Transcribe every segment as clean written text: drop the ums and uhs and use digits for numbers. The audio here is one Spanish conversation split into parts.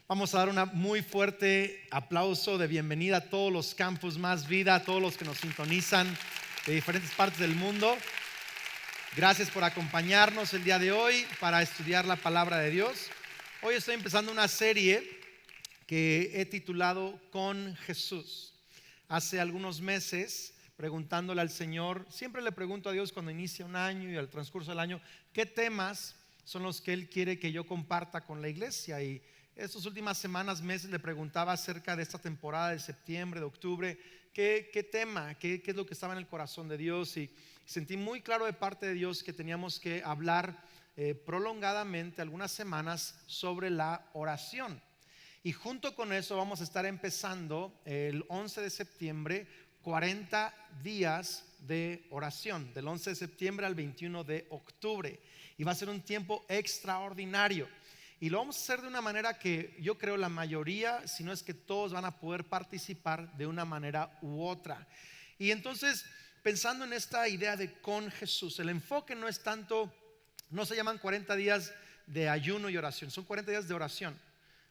Vamos a dar un muy fuerte aplauso de bienvenida a todos los Campus Más Vida, a todos los que nos sintonizan de diferentes partes del mundo. Gracias por acompañarnos el día de hoy para estudiar la palabra de Dios. Hoy estoy empezando una serie que he titulado Con Jesús. Hace algunos meses, preguntándole al Señor, siempre le pregunto a Dios cuando inicia un año y al transcurso del año, ¿qué temas son los que Él quiere que yo comparta con la iglesia? Y estas últimas semanas, meses, le preguntaba acerca de esta temporada de septiembre, de octubre, ¿qué tema, qué es lo que estaba en el corazón de Dios? Y sentí muy claro de parte de Dios que teníamos que hablar prolongadamente algunas semanas sobre la oración. Y junto con eso vamos a estar empezando el 11 de septiembre 40 días de oración, del 11 de septiembre al 21 de octubre. Y va a ser un tiempo extraordinario. Y lo vamos a hacer de una manera que yo creo la mayoría, si no es que todos, van a poder participar de una manera u otra. Y entonces, pensando en esta idea de con Jesús, el enfoque no es tanto, no se llaman 40 días de ayuno y oración, son 40 días de oración.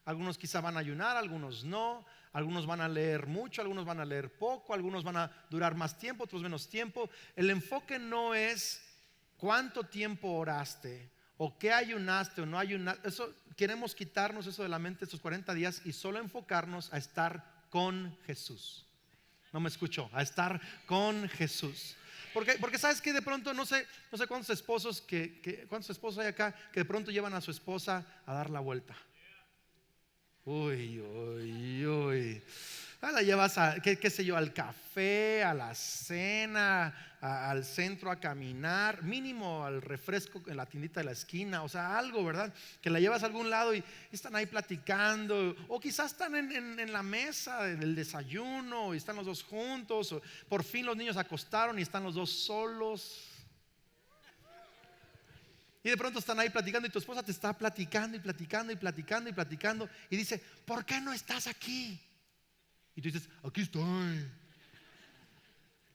Algunos quizá van a ayunar, algunos no, algunos van a leer mucho, algunos van a leer poco, algunos van a durar más tiempo, otros menos tiempo. El enfoque no es cuánto tiempo oraste o qué ayunaste o no ayunaste. Eso, queremos quitarnos eso de la mente estos 40 días y solo enfocarnos a estar con Jesús. No me escuchó, a estar con Jesús. Porque sabes que de pronto no sé cuántos esposos cuántos esposos hay acá que de pronto llevan a su esposa a dar la vuelta. Uy. La llevas qué sé yo, al café, a la cena, al centro a caminar, mínimo al refresco en la tiendita de la esquina, o sea, algo, ¿verdad? Que la llevas a algún lado y están ahí platicando, o quizás están en la mesa del desayuno y están los dos juntos, o por fin los niños acostaron y están los dos solos. Y de pronto están ahí platicando y tu esposa te está platicando y dice, ¿por qué no estás aquí? Y tú dices, aquí estoy.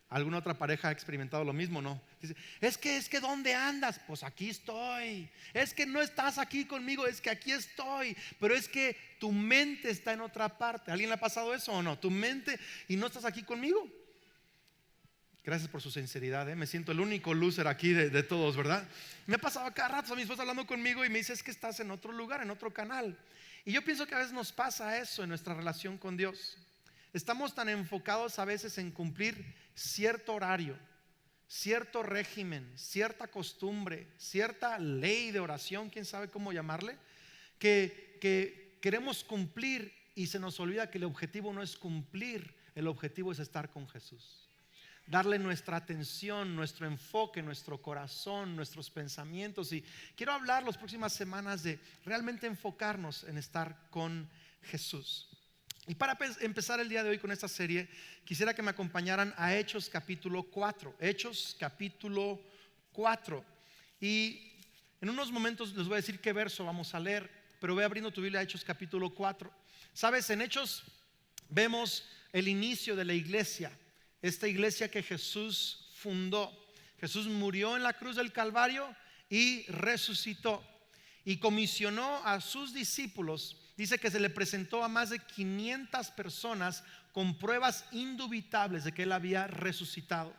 ¿Alguna otra pareja ha experimentado lo mismo, no? Dice, es que ¿dónde andas? Pues aquí estoy. Es que no estás aquí conmigo, es que aquí estoy. Pero es que tu mente está en otra parte. ¿A alguien le ha pasado eso o no? Tu mente y no estás aquí conmigo. Gracias por su sinceridad, Me siento el único loser aquí de todos, ¿verdad? Me ha pasado cada rato, mi esposa hablando conmigo y me dice, es que estás en otro lugar, en otro canal. Y yo pienso que a veces nos pasa eso en nuestra relación con Dios. Estamos tan enfocados a veces en cumplir cierto horario, cierto régimen, cierta costumbre, cierta ley de oración, quién sabe cómo llamarle, que queremos cumplir y se nos olvida que el objetivo no es cumplir, el objetivo es estar con Jesús. Darle nuestra atención, nuestro enfoque, nuestro corazón, nuestros pensamientos. Y quiero hablar las próximas semanas de realmente enfocarnos en estar con Jesús. Y para empezar el día de hoy con esta serie, quisiera que me acompañaran a Hechos capítulo 4. Hechos capítulo 4. Y en unos momentos les voy a decir qué verso vamos a leer, pero voy abriendo tu Biblia a Hechos capítulo 4. Sabes, en Hechos vemos el inicio de la iglesia. Esta iglesia que Jesús fundó. Jesús murió en la cruz del Calvario y resucitó. Y comisionó a sus discípulos. Dice que se le presentó a más de 500 personas con pruebas indubitables de que Él había resucitado.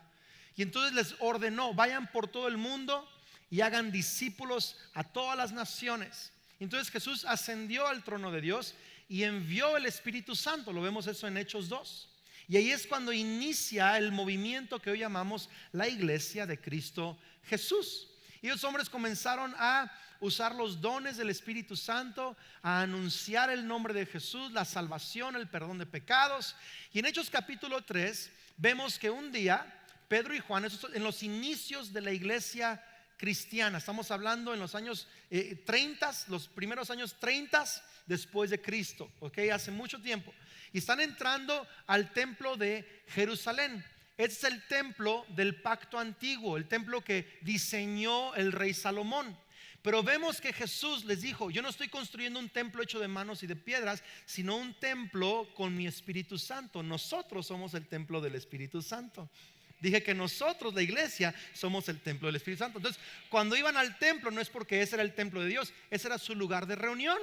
Y entonces les ordenó, vayan por todo el mundo y hagan discípulos a todas las naciones. Entonces Jesús ascendió al trono de Dios y envió el Espíritu Santo. Lo vemos eso en Hechos 2. Y ahí es cuando inicia el movimiento que hoy llamamos la iglesia de Cristo Jesús. Y los hombres comenzaron a usar los dones del Espíritu Santo, a anunciar el nombre de Jesús, la salvación, el perdón de pecados. Y en Hechos capítulo 3 vemos que un día Pedro y Juan, en los inicios de la iglesia cristiana, estamos hablando en los años 30, los primeros años 30 después de Cristo, hace mucho tiempo. Y están entrando al templo de Jerusalén. Este es el templo del pacto antiguo, el templo que diseñó el rey Salomón. Pero vemos que Jesús les dijo, yo no estoy construyendo un templo hecho de manos y de piedras, sino un templo con mi Espíritu Santo. Nosotros somos el templo del Espíritu Santo. Dije que nosotros, la iglesia, somos el templo del Espíritu Santo. Entonces, cuando iban al templo, no es porque ese era el templo de Dios, ese era su lugar de reunión.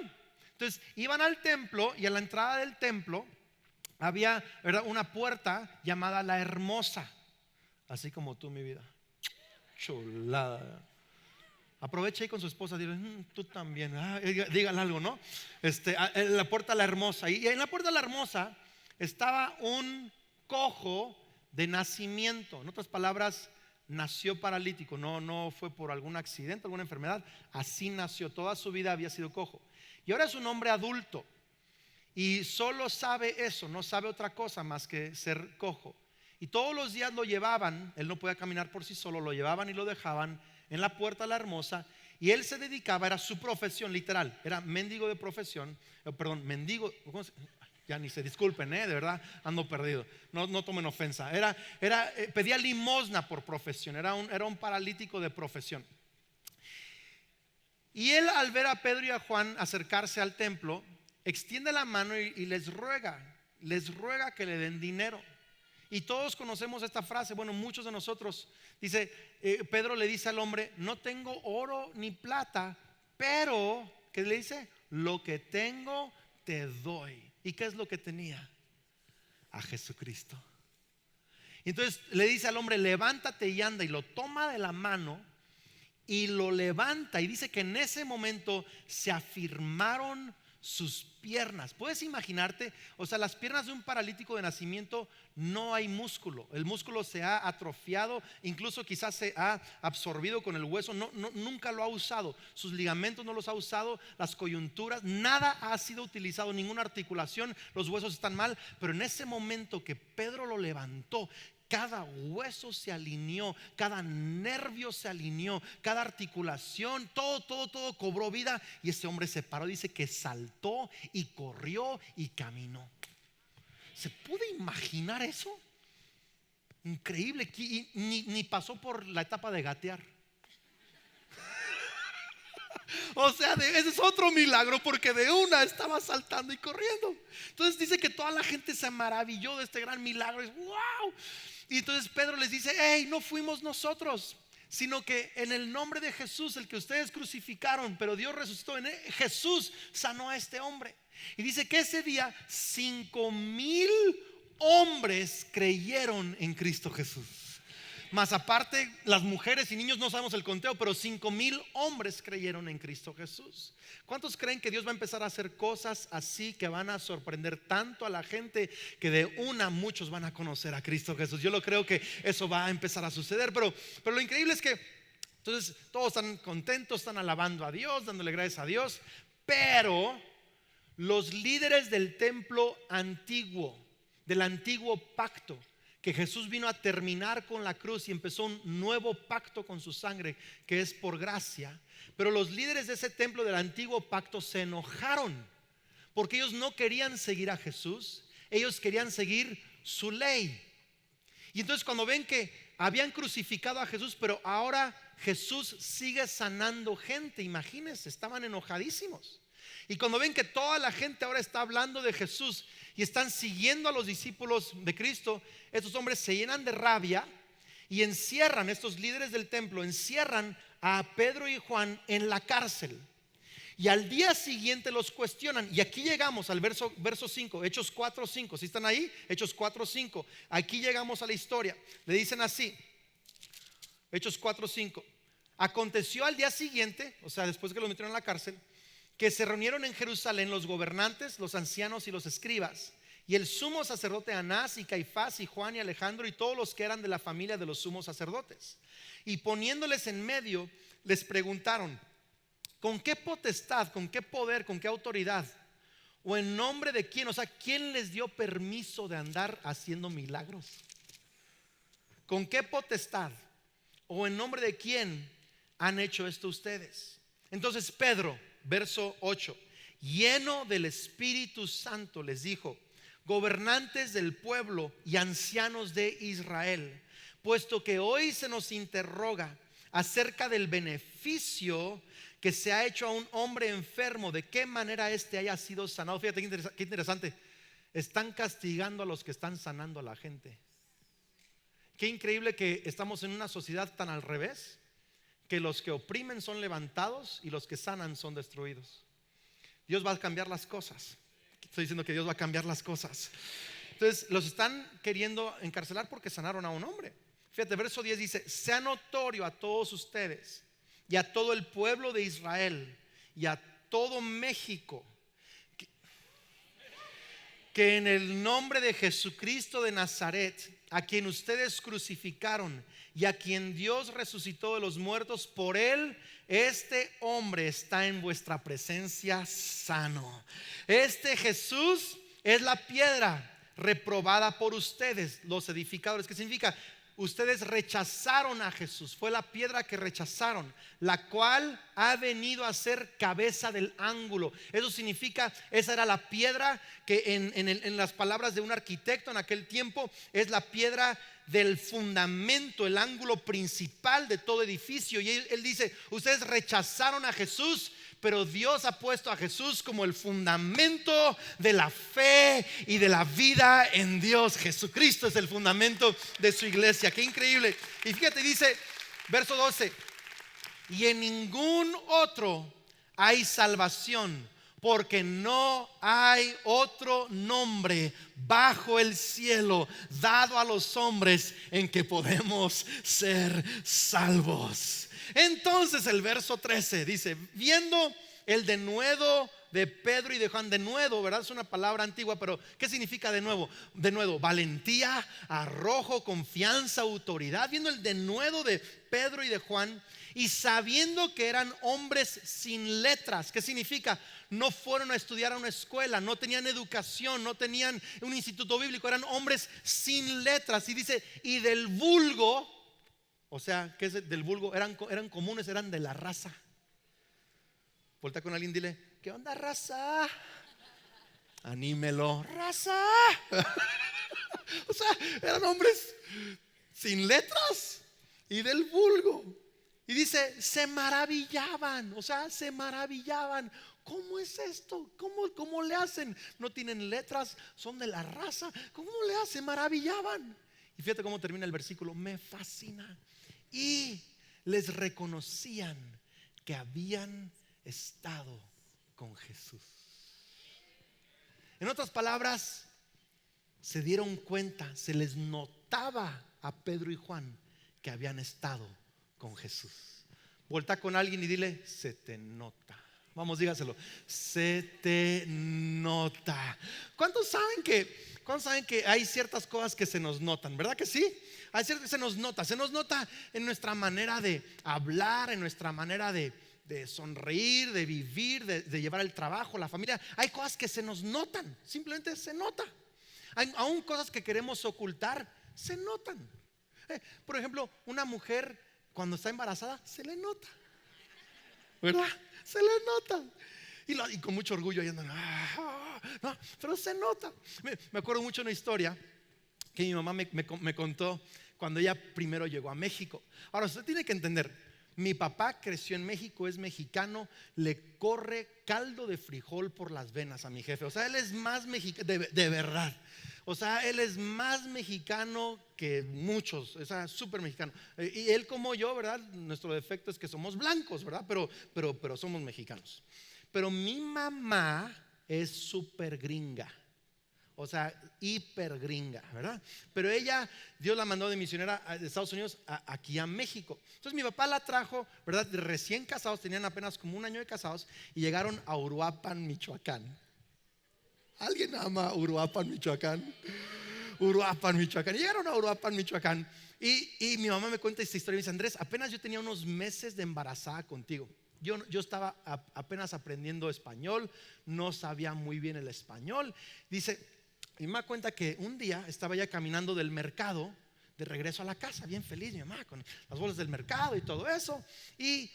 Entonces iban al templo y a la entrada del templo había, ¿verdad?, una puerta llamada la Hermosa, así como tú, mi vida. Chulada. Aprovecha ahí con su esposa, dile, tú también, díganle algo, ¿no? En la puerta la Hermosa. Y en la puerta la Hermosa estaba un cojo de nacimiento. En otras palabras, nació paralítico. No fue por algún accidente, alguna enfermedad. Así nació. Toda su vida había sido cojo. Y ahora es un hombre adulto. Y solo sabe eso, no sabe otra cosa más que ser cojo. Y todos los días lo llevaban, él no podía caminar por sí solo, lo llevaban y lo dejaban en la puerta la Hermosa. Y él se dedicaba, era su profesión literal, era mendigo de profesión, perdón, mendigo, ya ni se disculpen, de verdad ando perdido, no tomen ofensa. Pedía limosna por profesión, era un paralítico de profesión. Y él, al ver a Pedro y a Juan acercarse al templo, extiende la mano y les ruega que le den dinero. Y todos conocemos esta frase, bueno, muchos de nosotros. Dice, Pedro le dice al hombre, no tengo oro ni plata, pero, ¿qué le dice? Lo que tengo te doy. ¿Y qué es lo que tenía? A Jesucristo. Entonces le dice al hombre, levántate y anda, y lo toma de la mano y lo levanta, y dice que en ese momento se afirmaron sus piernas. ¿Puedes imaginarte? O sea, las piernas de un paralítico de nacimiento no hay músculo. El músculo se ha atrofiado, incluso quizás se ha absorbido con el hueso. Nunca lo ha usado. Sus ligamentos no los ha usado, las coyunturas, nada ha sido utilizado, ninguna articulación, los huesos están mal. Pero en ese momento que Pedro lo levantó, cada hueso se alineó, cada nervio se alineó, cada articulación, todo cobró vida. Y ese hombre se paró, dice que saltó y corrió y caminó. ¿Se puede imaginar eso? Increíble. Ni pasó por la etapa de gatear. O sea, ese es otro milagro, porque de una estaba saltando y corriendo. Entonces dice que toda la gente se maravilló de este gran milagro. Es wow. Y entonces Pedro les dice, hey, no fuimos nosotros, sino que en el nombre de Jesús, el que ustedes crucificaron, pero Dios resucitó, Jesús sanó a este hombre. Y dice que ese día 5,000 hombres creyeron en Cristo Jesús. Más aparte, las mujeres y niños, no sabemos el conteo, pero 5,000 hombres creyeron en Cristo Jesús. ¿Cuántos creen que Dios va a empezar a hacer cosas así que van a sorprender tanto a la gente que de una muchos van a conocer a Cristo Jesús? Yo lo creo que eso va a empezar a suceder, pero lo increíble es que entonces todos están contentos, están alabando a Dios, dándole gracias a Dios, pero los líderes del templo antiguo, del antiguo pacto, que Jesús vino a terminar con la cruz y empezó un nuevo pacto con su sangre, que es por gracia. Pero los líderes de ese templo del antiguo pacto se enojaron, porque ellos no querían seguir a Jesús, ellos querían seguir su ley. Y entonces cuando ven que habían crucificado a Jesús, pero ahora Jesús sigue sanando gente, imagínense, estaban enojadísimos. Y cuando ven que toda la gente ahora está hablando de Jesús y están siguiendo a los discípulos de Cristo, estos hombres se llenan de rabia y encierran, estos líderes del templo encierran a Pedro y Juan en la cárcel. Y al día siguiente los cuestionan. Y aquí llegamos al verso 5, Hechos 4:5. ¿Sí están ahí? Hechos 4:5. Aquí llegamos a la historia. Le dicen así, Hechos 4:5. Aconteció al día siguiente, o sea, después que los metieron en la cárcel, que se reunieron en Jerusalén los gobernantes, los ancianos y los escribas, y el sumo sacerdote Anás y Caifás y Juan y Alejandro y todos los que eran de la familia de los sumos sacerdotes. Y poniéndoles en medio, les preguntaron, ¿con qué potestad, con qué poder, con qué autoridad, o en nombre de quién? O sea, ¿quién les dio permiso de andar haciendo milagros? ¿Con qué potestad o en nombre de quién han hecho esto ustedes? Entonces Pedro, verso 8, lleno del Espíritu Santo, les dijo, gobernantes del pueblo y ancianos de Israel, puesto que hoy se nos interroga acerca del beneficio que se ha hecho a un hombre enfermo, de qué manera éste haya sido sanado. Fíjate qué interesante, están castigando a los que están sanando a la gente. Qué increíble que estamos en una sociedad tan al revés, que los que oprimen son levantados y los que sanan son destruidos. Dios va a cambiar las cosas. Estoy diciendo que Dios va a cambiar las cosas. Entonces los están queriendo encarcelar porque sanaron a un hombre. Fíjate, verso 10 dice: sea notorio a todos ustedes y a todo el pueblo de Israel y a todo México que en el nombre de Jesucristo de Nazaret, a quien ustedes crucificaron y a quien Dios resucitó de los muertos, por él este hombre está en vuestra presencia sano. Este Jesús es la piedra reprobada por ustedes, los edificadores. ¿Qué significa? Ustedes rechazaron a Jesús. Fue la piedra que rechazaron, la cual ha venido a ser cabeza del ángulo. Eso significa, esa era la piedra que en las palabras de un arquitecto en aquel tiempo es la piedra del fundamento, el ángulo principal de todo edificio. Y él dice: ustedes rechazaron a Jesús, pero Dios ha puesto a Jesús como el fundamento de la fe y de la vida en Dios. Jesucristo es el fundamento de su iglesia. Qué increíble. Y fíjate, dice verso 12: y en ningún otro hay salvación, porque no hay otro nombre bajo el cielo dado a los hombres en que podemos ser salvos. Entonces el verso 13 dice: viendo el denuedo de Pedro y de Juan. Denuedo, ¿verdad? Es una palabra antigua, pero ¿qué significa denuedo? Denuedo, valentía, arrojo, confianza, autoridad. Viendo el denuedo de Pedro y de Juan, y sabiendo que eran hombres sin letras. ¿Qué significa? No fueron a estudiar a una escuela, no tenían educación, no tenían un instituto bíblico, eran hombres sin letras. Y dice: y del vulgo, o sea, ¿qué es del vulgo? Eran comunes, eran de la raza. Voltea con alguien, dile: ¿qué onda, raza? Anímelo, raza. O sea, eran hombres sin letras y del vulgo. Y dice: se maravillaban, o sea, se maravillaban. ¿Cómo es esto? ¿Cómo le hacen? No tienen letras, son de la raza. ¿Cómo le hacen? Se maravillaban. Y fíjate cómo termina el versículo, me fascina. Y les reconocían que habían estado con Jesús. En otras palabras, se dieron cuenta, se les notaba a Pedro y Juan que habían estado con Jesús. Volta con alguien y dile: se te nota. Vamos, dígaselo: se te nota. ¿Cuántos saben que hay ciertas cosas que se nos notan? ¿Verdad que sí? Hay ciertas que se nos nota en nuestra manera de hablar, en nuestra manera de sonreír, de vivir, de llevar el trabajo, la familia. Hay cosas que se nos notan, simplemente se nota. Hay aún cosas que queremos ocultar, se notan. Por ejemplo, una mujer cuando está embarazada se le nota, ¿verdad? Se le nota. Y con mucho orgullo ahí andan, no, pero se nota. Me acuerdo mucho una historia que mi mamá me contó cuando ella primero llegó a México. Ahora, usted tiene que entender, mi papá creció en México, es mexicano, le corre caldo de frijol por las venas a mi jefe. O sea, él es más mexicano, de verdad. O sea, él es más mexicano que muchos, o sea, súper mexicano. Y él como yo, ¿verdad? Nuestro defecto es que somos blancos, ¿verdad? Pero somos mexicanos. Pero mi mamá es súper gringa. O sea, hiper gringa, ¿verdad? Pero ella, Dios la mandó de misionera de Estados Unidos aquí a México. Entonces mi papá la trajo, ¿verdad? Recién casados, tenían apenas como un año de casados, y llegaron a Uruapan, Michoacán. ¿Alguien ama Uruapan, Michoacán? Uruapan, Michoacán. Llegaron a Uruapan, Michoacán. Y mi mamá me cuenta esta historia y me dice: Andrés, apenas yo tenía unos meses de embarazada contigo. Yo estaba apenas aprendiendo español, no sabía muy bien el español. Dice, y me da cuenta que un día estaba ya caminando del mercado de regreso a la casa, bien feliz mi mamá, con las bolsas del mercado y todo eso. Y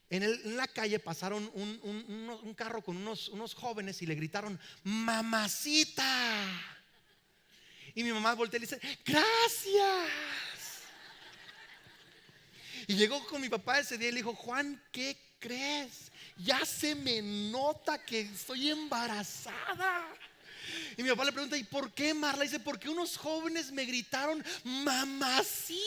en la calle pasaron un carro con unos jóvenes y le gritaron: mamacita. Y mi mamá voltea y le dice: gracias. Y llegó con mi papá ese día y le dijo: Juan, ¿qué crees? Ya se me nota que estoy embarazada. Y mi papá le pregunta: ¿y por qué, Marla? Dice: porque unos jóvenes me gritaron mamacita.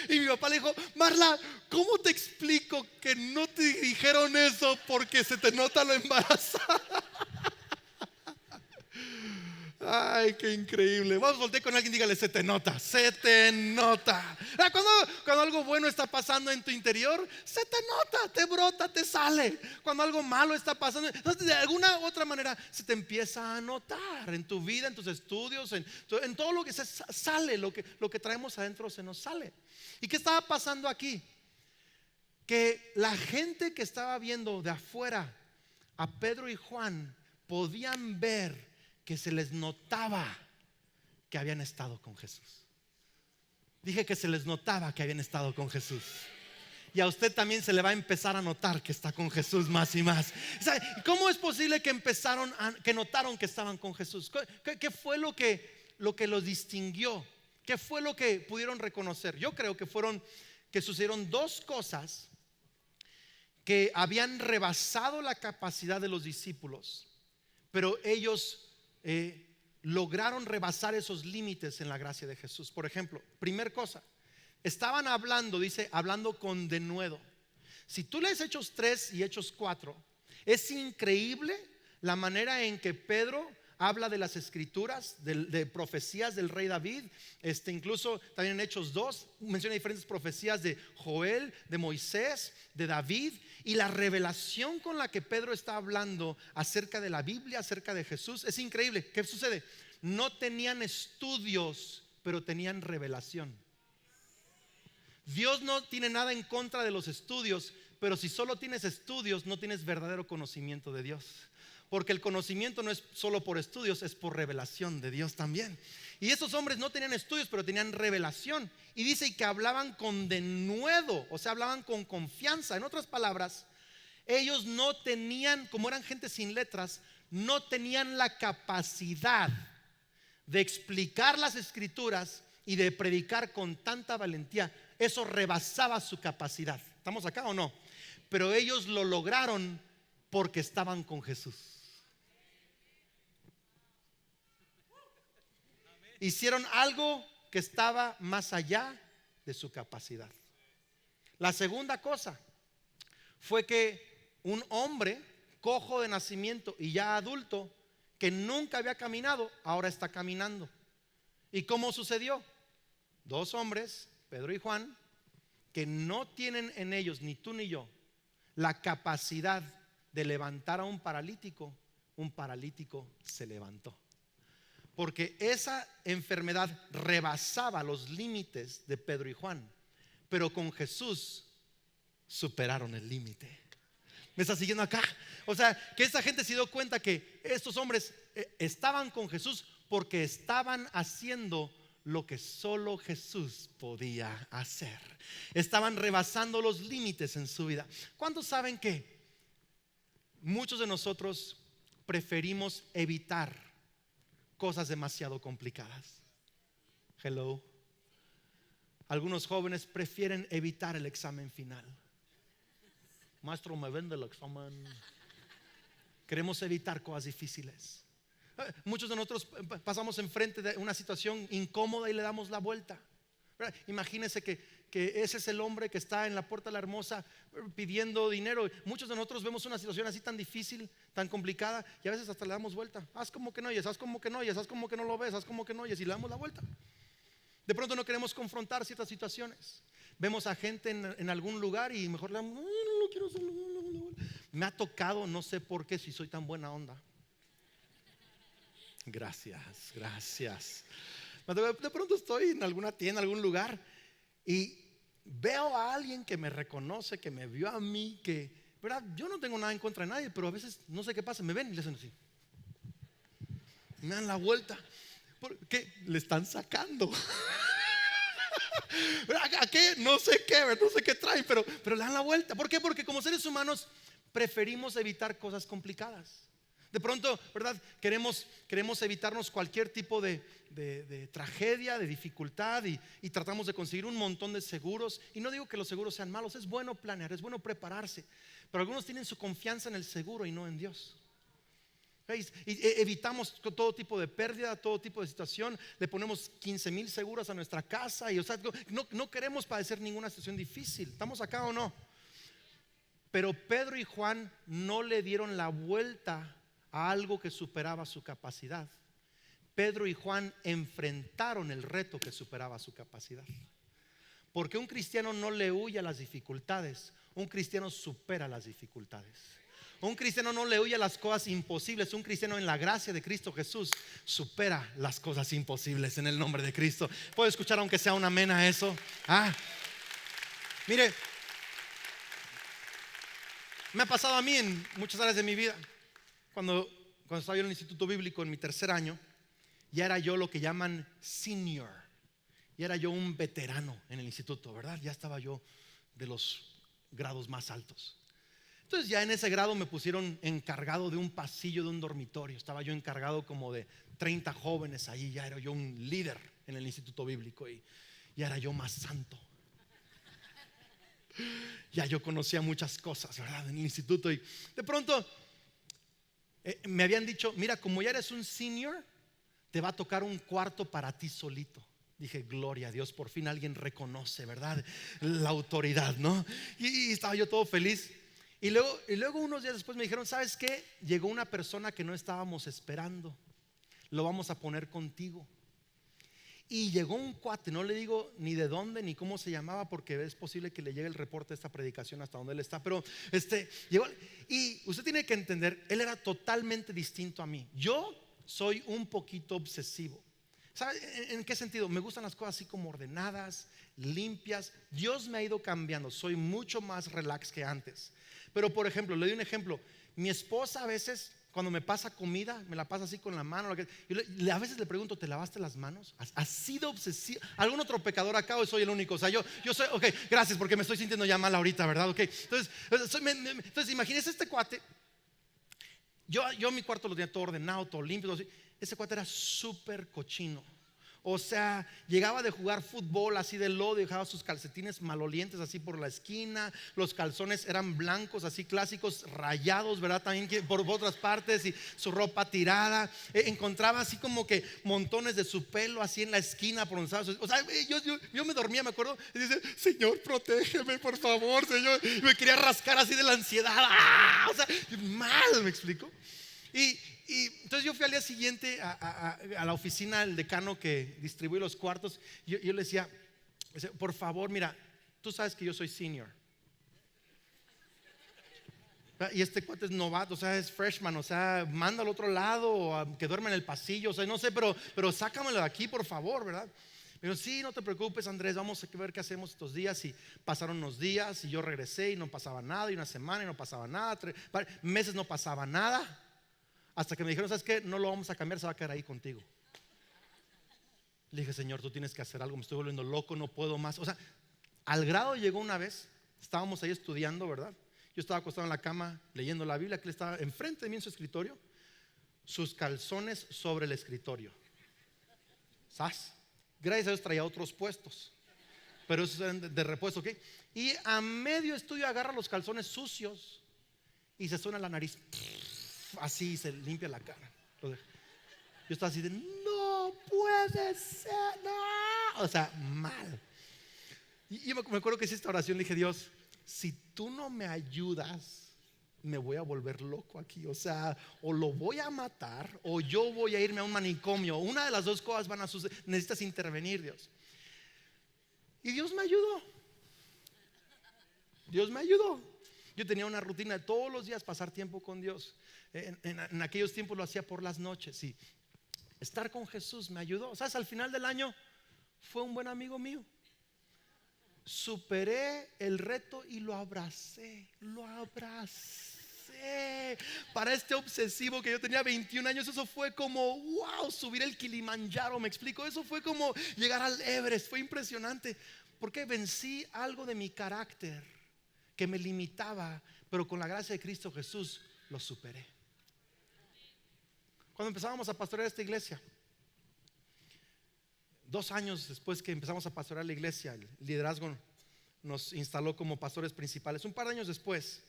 Y mi papá le dijo: Marla, ¿cómo te explico que no te dijeron eso porque se te nota lo embarazada? Ay, qué increíble. Vamos, voltear con alguien, dígale: se te nota, se te nota. Cuando algo bueno está pasando en tu interior, se te nota, te brota, te sale. Cuando algo malo está pasando, entonces, de alguna u otra manera se te empieza a notar en tu vida, en tus estudios, en todo lo que se sale, lo que traemos adentro se nos sale. ¿Y qué estaba pasando aquí? Que la gente que estaba viendo de afuera a Pedro y Juan podían ver que se les notaba que habían estado con Jesús. Dije que se les notaba que habían estado con Jesús. Y a usted también se le va a empezar a notar que está con Jesús más y más. ¿Cómo es posible que que notaron que estaban con Jesús? ¿Qué fue lo que los distinguió? ¿Qué fue lo que pudieron reconocer? Yo creo que sucedieron dos cosas que habían rebasado la capacidad de los discípulos, pero ellos lograron rebasar esos límites en la gracia de Jesús. Por ejemplo, primer cosa, estaban hablando, dice, hablando con denuedo. Si tú lees Hechos 3 y Hechos 4, es increíble la manera en que Pedro habla de las escrituras, de profecías del rey David. Incluso también en Hechos 2 menciona diferentes profecías de Joel, de Moisés, de David, y la revelación con la que Pedro está hablando acerca de la Biblia, acerca de Jesús, es increíble. ¿Qué sucede? No tenían estudios, pero tenían revelación. Dios no tiene nada en contra de los estudios, pero si solo tienes estudios, no tienes verdadero conocimiento de Dios. Porque el conocimiento no es solo por estudios, es por revelación de Dios también. Y esos hombres no tenían estudios, pero tenían revelación. Y dice que hablaban con denuedo, o sea, hablaban con confianza. En otras palabras, ellos no tenían, como eran gente sin letras, no tenían la capacidad de explicar las escrituras y de predicar con tanta valentía. Eso rebasaba su capacidad. ¿Estamos acá o no? Pero ellos lo lograron porque estaban con Jesús. Hicieron algo que estaba más allá de su capacidad. La segunda cosa fue que un hombre cojo de nacimiento y ya adulto, que nunca había caminado, ahora está caminando. ¿Y cómo sucedió? Dos hombres, Pedro y Juan, que no tienen en ellos, ni tú ni yo, la capacidad de levantar a un paralítico se levantó. Porque esa enfermedad rebasaba los límites de Pedro y Juan, pero con Jesús superaron el límite. ¿Me está siguiendo acá? O sea, que esa gente se dio cuenta que estos hombres estaban con Jesús porque estaban haciendo lo que solo Jesús podía hacer. Estaban rebasando los límites en su vida. ¿Cuántos saben que muchos de nosotros preferimos evitar cosas demasiado complicadas? Hello. Algunos jóvenes prefieren evitar el examen final. Maestro, me vende el examen. Queremos evitar cosas difíciles. Muchos de nosotros pasamos enfrente de una situación incómoda y le damos la vuelta. Imagínense que ese es el hombre que está en la puerta de la Hermosa pidiendo dinero. Muchos de nosotros vemos una situación así tan difícil, tan complicada, y a veces hasta le damos vuelta. Haz como que no oyes, haz como que no oyes, haz como que no lo ves, haz como que no oyes, y le damos la vuelta. De pronto no queremos confrontar ciertas situaciones. Vemos a gente en algún lugar y mejor le damos: no quiero hacerlo. Me ha tocado, no sé por qué, si soy tan buena onda. Gracias. De pronto estoy en alguna tienda, en algún lugar, y veo a alguien que me reconoce, que me vio a mí, que, ¿verdad? Yo no tengo nada en contra de nadie, pero a veces no sé qué pasa, me ven y le hacen así, me dan la vuelta. ¿Qué? Le están sacando. ¿A qué? No sé qué traen, pero le dan la vuelta. ¿Por qué? Porque como seres humanos preferimos evitar cosas complicadas. De pronto, ¿verdad? Queremos evitarnos cualquier tipo de tragedia, de dificultad, y tratamos de conseguir un montón de seguros. Y no digo que los seguros sean malos, es bueno planear, es bueno prepararse, pero algunos tienen su confianza en el seguro y no en Dios. ¿Veis? Y evitamos todo tipo de pérdida, todo tipo de situación. Le ponemos 15,000 seguros a nuestra casa. Y, o sea, no queremos padecer ninguna situación difícil. ¿Estamos acá o no? Pero Pedro y Juan no le dieron la vuelta a algo que superaba su capacidad. Pedro y Juan enfrentaron el reto que superaba su capacidad. Porque un cristiano no le huye a las dificultades, un cristiano supera las dificultades. Un cristiano no le huye a las cosas imposibles. Un cristiano en la gracia de Cristo Jesús supera las cosas imposibles en el nombre de Cristo. ¿Puedo escuchar aunque sea un amén a eso? Mire, me ha pasado a mí en muchas áreas de mi vida. Cuando estaba yo en el instituto bíblico en mi tercer año, ya era yo lo que llaman senior. Ya era yo un veterano en el instituto, ¿verdad? Ya estaba yo de los grados más altos. Entonces ya en ese grado me pusieron encargado de un pasillo de un dormitorio. Estaba yo encargado como de 30 jóvenes ahí. Ya era yo un líder en el instituto bíblico y ya era yo más santo. Ya yo conocía muchas cosas, ¿verdad? En el instituto. Y de pronto me habían dicho: mira, como ya eres un senior, te va a tocar un cuarto para ti solito. Dije: gloria a Dios, por fin alguien reconoce, ¿verdad?, la autoridad, ¿no? Y estaba yo todo feliz. Y luego unos días después me dijeron: ¿sabes qué? Llegó una persona que no estábamos esperando. Lo vamos a poner contigo. Y llegó un cuate, no le digo ni de dónde ni cómo se llamaba, porque es posible que le llegue el reporte de esta predicación hasta donde él está. Pero llegó, y usted tiene que entender, él era totalmente distinto a mí. Yo soy un poquito obsesivo. ¿Sabe en qué sentido? Me gustan las cosas así como ordenadas, limpias. Dios me ha ido cambiando. Soy mucho más relax que antes. Pero por ejemplo, le doy un ejemplo. Mi esposa a veces, cuando me pasa comida, me la pasa así con la mano. A veces le pregunto: ¿te lavaste las manos? ¿Has sido obsesivo? ¿Algún otro pecador acá o soy el único? O sea, yo soy, ok, gracias, porque me estoy sintiendo ya mal ahorita, ¿verdad? Ok, entonces imagínese este cuate. Yo mi cuarto lo tenía todo ordenado, todo limpio, todo así. Ese cuate era súper cochino. O sea, llegaba de jugar fútbol así de lodo y dejaba sus calcetines malolientes así por la esquina. Los calzones eran blancos, así clásicos, rayados, ¿verdad? También por otras partes, y su ropa tirada. Encontraba así como que montones de su pelo así en la esquina por donde estaba. O sea, yo me dormía, me acuerdo, y dice: Señor, protégeme, por favor, Señor. Y me quería rascar así de la ansiedad. O sea, mal, ¿me explico? Y entonces yo fui al día siguiente a la oficina del decano que distribuye los cuartos. Yo le decía: por favor, mira, tú sabes que yo soy senior. Y este cuate es novato, o sea, es freshman. O sea, manda al otro lado, o que duerme en el pasillo. O sea, no sé, pero sácamelo de aquí, por favor, ¿verdad? Pero sí, no te preocupes, Andrés, vamos a ver qué hacemos estos días. Y pasaron unos días y yo regresé y no pasaba nada. Y una semana y no pasaba nada. Meses no pasaba nada. Hasta que me dijeron: ¿sabes qué? No lo vamos a cambiar, se va a quedar ahí contigo. Le dije: Señor, tú tienes que hacer algo, me estoy volviendo loco, no puedo más. O sea, al grado llegó una vez, estábamos ahí estudiando, ¿verdad? Yo estaba acostado en la cama leyendo la Biblia, que él estaba enfrente de mí en su escritorio, sus calzones sobre el escritorio. ¿Sabes? Gracias a Dios traía otros puestos, pero esos eran de repuesto, ¿ok? Y a medio estudio agarra los calzones sucios y se suena la nariz. Así se limpia la cara. Yo estaba así de: no puede ser, no. O sea, mal. Y me acuerdo que hice esta oración. Le dije: Dios, si tú no me ayudas, me voy a volver loco aquí. O sea, o lo voy a matar, o yo voy a irme a un manicomio. Una de las dos cosas van a suceder. Necesitas intervenir, Dios. Y Dios me ayudó. Dios me ayudó. Yo tenía una rutina de todos los días pasar tiempo con Dios. En aquellos tiempos lo hacía por las noches. Y estar con Jesús me ayudó. ¿Sabes? Al final del año fue un buen amigo mío. Superé el reto y lo abracé. Lo abracé. Para este obsesivo que yo tenía 21 años, eso fue como wow, subir el Kilimanjaro. ¿Me explico? Eso fue como llegar al Everest. Fue impresionante, porque vencí algo de mi carácter que me limitaba, pero con la gracia de Cristo Jesús lo superé. Cuando empezábamos a pastorear esta iglesia, 2 años después que empezamos a pastorear la iglesia, el liderazgo nos instaló como pastores principales. Un par de años después,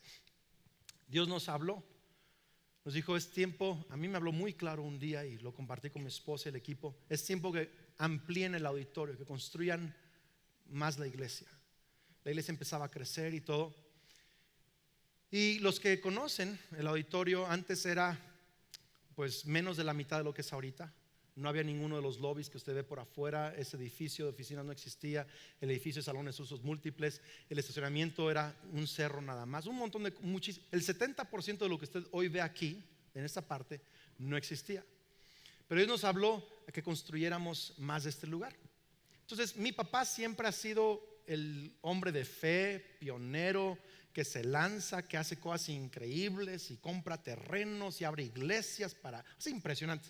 Dios nos habló Nos dijo, es tiempo, a mí me habló muy claro un día y lo compartí con mi esposa y el equipo, es tiempo que amplíen el auditorio, que construyan más la iglesia. La iglesia empezaba a crecer y todo. Y los que conocen el auditorio, antes era pues menos de la mitad de lo que es ahorita. No había ninguno de los lobbies que usted ve por afuera. Ese edificio de oficinas no existía. El edificio de salones usos múltiples. El estacionamiento era un cerro nada más. Un montón de el 70% de lo que usted hoy ve aquí, en esta parte, no existía. Pero Dios nos habló a que construyéramos más de este lugar. Entonces mi papá siempre ha sido el hombre de fe, pionero, que se lanza, que hace cosas increíbles y compra terrenos y abre iglesias es impresionante.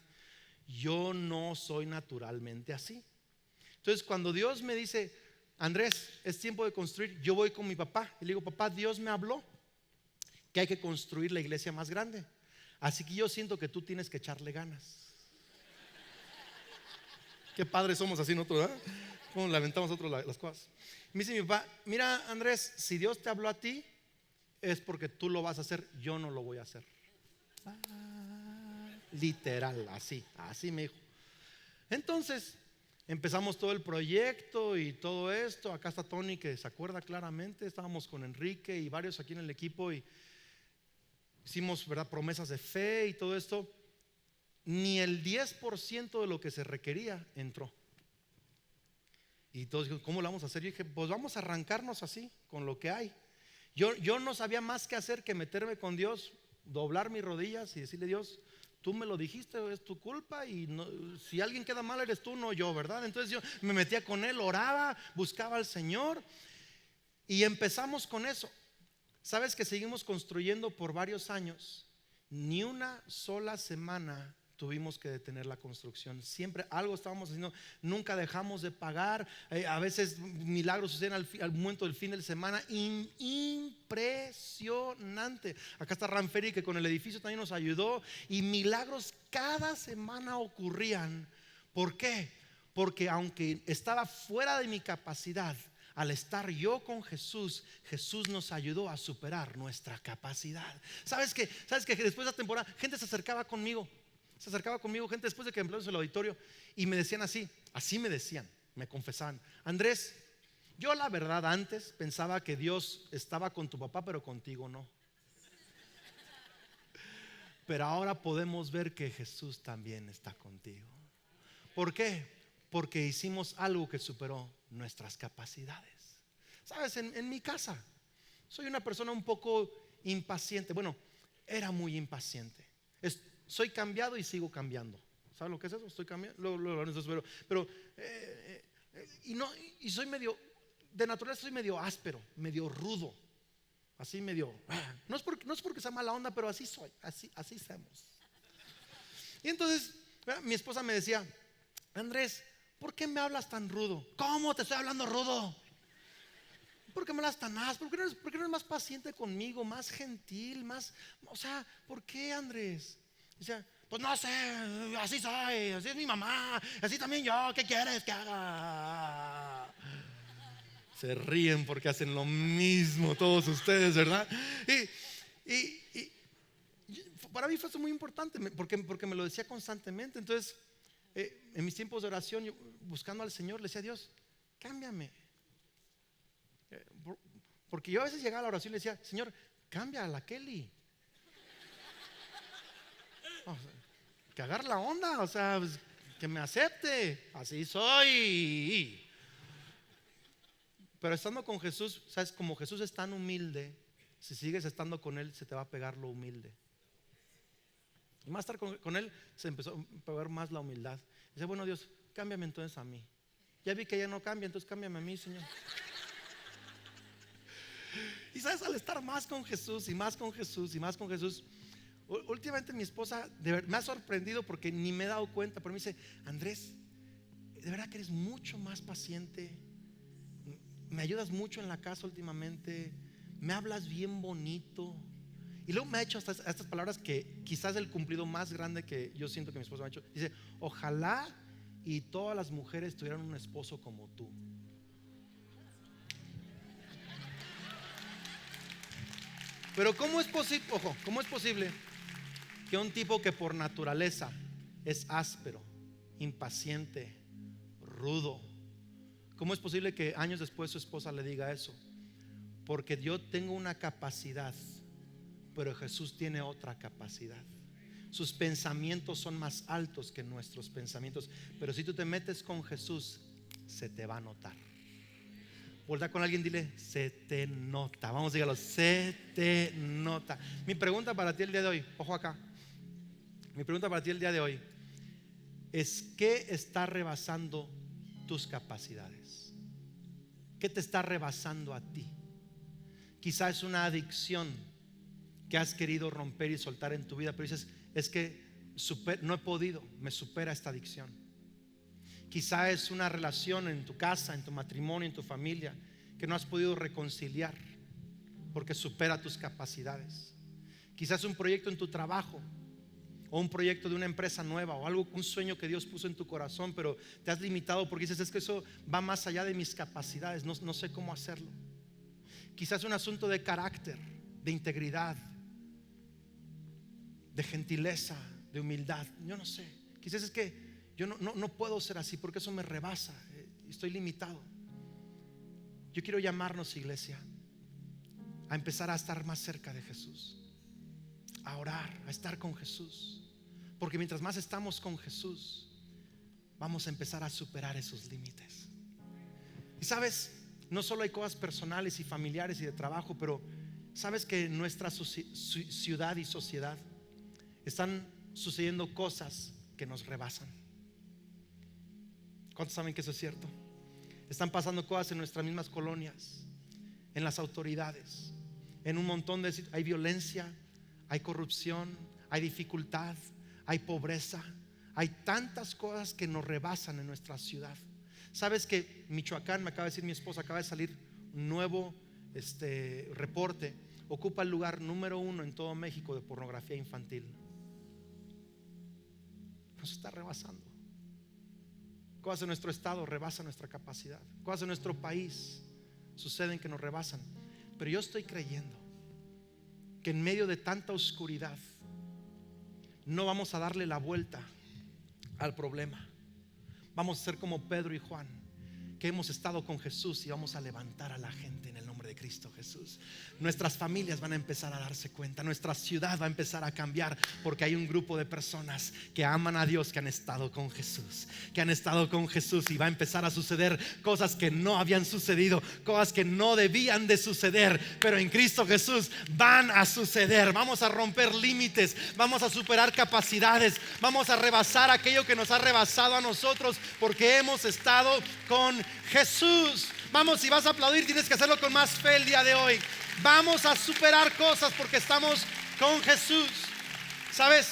Yo no soy naturalmente así. Entonces cuando Dios me dice, Andrés, es tiempo de construir, yo voy con mi papá y le digo, papá, Dios me habló que hay que construir la iglesia más grande, así que yo siento que tú tienes que echarle ganas. Qué padres somos así nosotros, ¿verdad? Cómo lamentamos nosotros las cosas. Me dice mi papá, mira Andrés, si Dios te habló a ti es porque tú lo vas a hacer, yo no lo voy a hacer. Literal, así me dijo. Entonces empezamos todo el proyecto y todo esto. Acá está Tony, que se acuerda claramente. Estábamos con Enrique y varios aquí en el equipo y hicimos, ¿verdad?, promesas de fe y todo esto. Ni el 10% de lo que se requería entró. Y todos dijeron, ¿cómo lo vamos a hacer? Yo dije, pues vamos a arrancarnos así, con lo que hay. Yo no sabía más que hacer que meterme con Dios, doblar mis rodillas y decirle, Dios, tú me lo dijiste, es tu culpa y no, si alguien queda mal eres tú, no yo, ¿verdad? Entonces yo me metía con él, oraba, buscaba al Señor y empezamos con eso. ¿Sabes que seguimos construyendo por varios años? Ni una sola semana tuvimos que detener la construcción. Siempre algo estábamos haciendo, nunca dejamos de pagar. A veces milagros suceden al momento del fin de semana. Impresionante. Acá está Ranferi, que con el edificio también nos ayudó. Y milagros cada semana ocurrían. ¿Por qué? Porque aunque estaba fuera de mi capacidad, al estar yo con Jesús, Jesús nos ayudó a superar nuestra capacidad. ¿Sabes que después de la temporada gente se acercaba conmigo? Gente después de que empezamos el auditorio y me decían así me decían, me confesaban, Andrés, yo la verdad antes pensaba que Dios estaba con tu papá pero contigo no. Pero ahora podemos ver que Jesús también está contigo. ¿Por qué? Porque hicimos algo que superó nuestras capacidades. Sabes, en mi casa soy una persona un poco impaciente. Bueno, era muy impaciente. Soy cambiado y sigo cambiando. ¿Sabes lo que es eso? Estoy cambiando. Pero y soy medio, de naturaleza soy medio áspero, medio rudo. Así medio. No es porque sea mala onda, pero así soy. Así somos. Y entonces mi esposa me decía, Andrés, ¿por qué me hablas tan rudo? ¿Cómo te estoy hablando rudo? ¿Por qué me hablas tan áspero? ¿Por qué no eres más paciente conmigo? Más gentil, más. O sea, ¿por qué, Andrés? Dice, pues no sé, así soy, así es mi mamá, así también yo, ¿qué quieres que haga? Se ríen porque hacen lo mismo todos ustedes, ¿verdad? Y para mí fue eso muy importante porque me lo decía constantemente. Entonces, en mis tiempos de oración, yo, buscando al Señor, le decía a Dios, cámbiame. Porque yo a veces llegaba a la oración y le decía, Señor, cambia a la Kelly. Que agarre la onda, o sea, pues, que me acepte, así soy. Pero estando con Jesús, sabes, como Jesús es tan humilde, si sigues estando con Él, se te va a pegar lo humilde. Y más estar con Él, se empezó a pegar más la humildad. Dice, bueno, Dios, cámbiame entonces a mí. Ya vi que ella no cambia, entonces cámbiame a mí, Señor. Y sabes, al estar más con Jesús y más con Jesús y más con Jesús, últimamente mi esposa me ha sorprendido porque ni me he dado cuenta, pero me dice, Andrés, de verdad que eres mucho más paciente, me ayudas mucho en la casa últimamente, me hablas bien bonito. Y luego me ha hecho estas palabras que quizás es el cumplido más grande que yo siento que mi esposa me ha hecho. Dice, ojalá y todas las mujeres tuvieran un esposo como tú. Pero ¿cómo es posible? Ojo, ¿cómo es posible que un tipo que por naturaleza es áspero, impaciente, rudo, ¿cómo es posible que años después su esposa le diga eso? Porque yo tengo una capacidad, pero Jesús tiene otra capacidad. Sus pensamientos son más altos que nuestros pensamientos, pero si tú te metes con Jesús, se te va a notar. Voltea con alguien, dile, se te nota. Vamos, dígalo, se te nota. Mi pregunta para ti el día de hoy, ojo acá. Mi pregunta para ti el día de hoy es: ¿qué está rebasando tus capacidades? ¿Qué te está rebasando a ti? Quizá es una adicción que has querido romper y soltar en tu vida, pero dices, es que no he podido, me supera esta adicción. Quizá es una relación en tu casa, en tu matrimonio, en tu familia, que no has podido reconciliar porque supera tus capacidades. Quizás es un proyecto en tu trabajo, o un proyecto de una empresa nueva, o algo, un sueño que Dios puso en tu corazón, pero te has limitado porque dices, es que eso va más allá de mis capacidades, no sé cómo hacerlo. Quizás es un asunto de carácter, de integridad, de gentileza, de humildad. Yo no sé. Quizás es que yo no puedo ser así porque eso me rebasa, estoy limitado. Yo quiero llamarnos, iglesia, a empezar a estar más cerca de Jesús, a orar, a estar con Jesús, porque mientras más estamos con Jesús, vamos a empezar a superar esos límites. Y sabes, no solo hay cosas personales y familiares y de trabajo, pero sabes que en nuestra ciudad y sociedad están sucediendo cosas que nos rebasan. ¿Cuántos saben que eso es cierto? Están pasando cosas en nuestras mismas colonias, en las autoridades, en un montón de... Hay violencia, hay corrupción, hay dificultad, hay pobreza, hay tantas cosas que nos rebasan en nuestra ciudad. Sabes que Michoacán, me acaba de decir mi esposa, acaba de salir un nuevo reporte, ocupa el lugar número 1 en todo México de pornografía infantil. Nos está rebasando. Cosas en nuestro estado rebasan nuestra capacidad. Cosas en nuestro país suceden que nos rebasan. Pero yo estoy creyendo que en medio de tanta oscuridad no vamos a darle la vuelta al problema. Vamos a ser como Pedro y Juan, que hemos estado con Jesús, y vamos a levantar a la gente en el nombre de Cristo Jesús. Nuestras familias van a empezar a darse cuenta, nuestra ciudad va a empezar a cambiar, porque hay un grupo de personas que aman a Dios, que han estado con Jesús, y va a empezar a suceder cosas que no habían sucedido, cosas que no debían de suceder, pero en Cristo Jesús van a suceder. Vamos a romper límites, vamos a superar capacidades, vamos a rebasar aquello que nos ha rebasado a nosotros, porque hemos estado con Jesús. Vamos, si vas a aplaudir, tienes que hacerlo con más fe el día de hoy. Vamos a superar cosas porque estamos con Jesús. ¿Sabes?